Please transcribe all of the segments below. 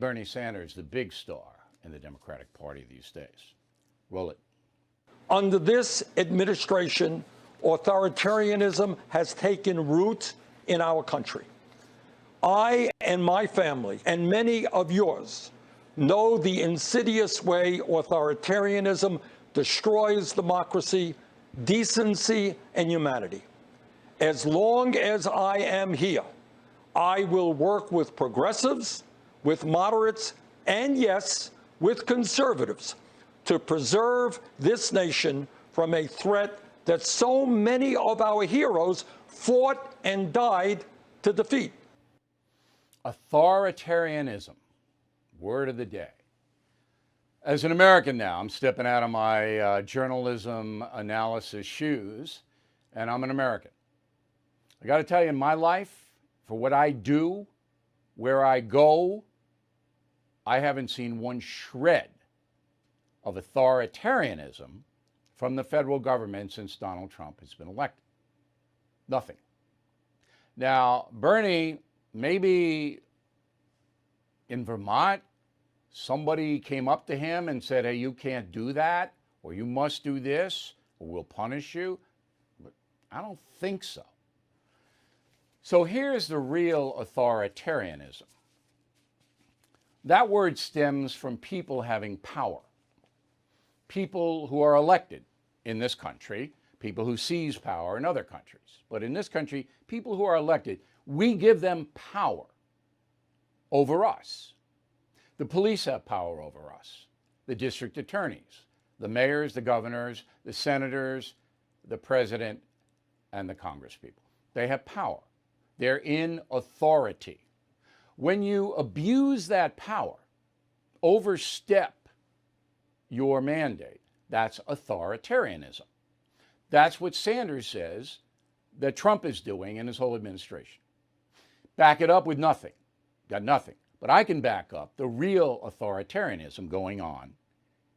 Bernie Sanders, the big star in the Democratic Party these days. Roll it. Under this administration, authoritarianism has taken root in our country. I and my family, and many of yours, know the insidious way authoritarianism destroys democracy, decency, and humanity. As long as I am here, I will work with progressives, with moderates, and yes, with conservatives to preserve this nation from a threat that so many of our heroes fought and died to defeat. Authoritarianism, word of the day. As an American now, I'm stepping out of my journalism analysis shoes, and I'm an American. I got to tell you, in my life, for what I do, where I go, I haven't seen one shred of authoritarianism from the federal government since Donald Trump has been elected. Nothing. Now, Bernie, maybe in Vermont, somebody came up to him and said, hey, you can't do that, or you must do this, or we'll punish you. But I don't think so. So here's the real authoritarianism. That word stems from people having power. People who are elected in this country, people who seize power in other countries. But in this country, people who are elected, we give them power over us. The police have power over us, the district attorneys, the mayors, the governors, the senators, the president, and the congresspeople. They have power. They're in authority. When you abuse that power, overstep your mandate, that's authoritarianism. That's what Sanders says that Trump is doing in his whole administration. Back it up with nothing. Got nothing. But I can back up the real authoritarianism going on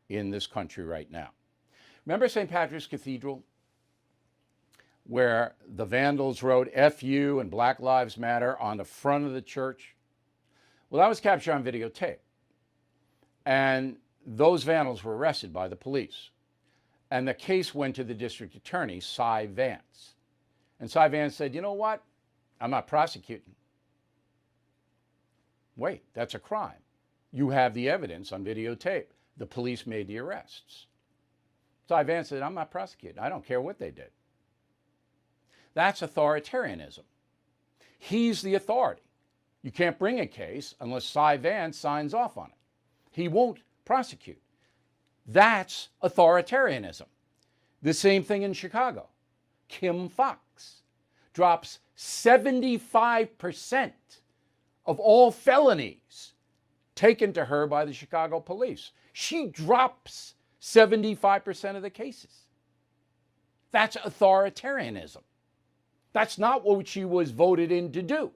in this country right now. Remember St. Patrick's Cathedral, where the vandals wrote F you and Black Lives Matter on the front of the church? Well, that was captured on videotape. And those vandals were arrested by the police. And the case went to the district attorney, Cy Vance. And Cy Vance said, you know what? I'm not prosecuting. Wait, that's a crime. You have the evidence on videotape. The police made the arrests. Cy Vance said, I'm not prosecuting. I don't care what they did. That's authoritarianism. He's the authority. You can't bring a case unless Cy Vance signs off on it. He won't prosecute. That's authoritarianism. The same thing in Chicago. Kim Foxx drops 75% of all felonies taken to her by the Chicago police. She drops 75% of the cases. That's authoritarianism. That's not what she was voted in to do,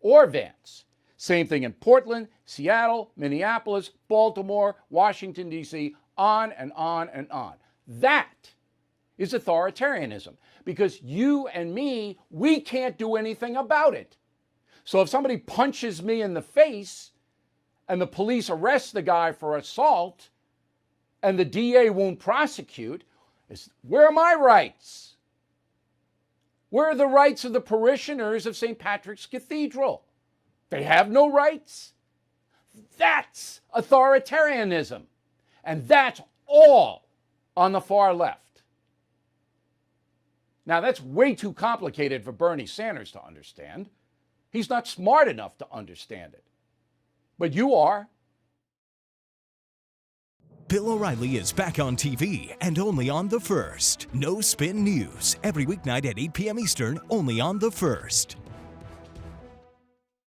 or Vance. Same thing in Portland, Seattle, Minneapolis, Baltimore, Washington, D.C., on and on and on. That is authoritarianism, because you and me, we can't do anything about it. So if somebody punches me in the face and the police arrest the guy for assault and the DA won't prosecute, where are my rights? Where are the rights of the parishioners of St. Patrick's Cathedral? They have no rights. That's authoritarianism. And that's all on the far left. Now, that's way too complicated for Bernie Sanders to understand. He's not smart enough to understand it. But you are. Bill O'Reilly is back on TV and only on The First. No Spin News, every weeknight at 8 p.m. Eastern, only on The First.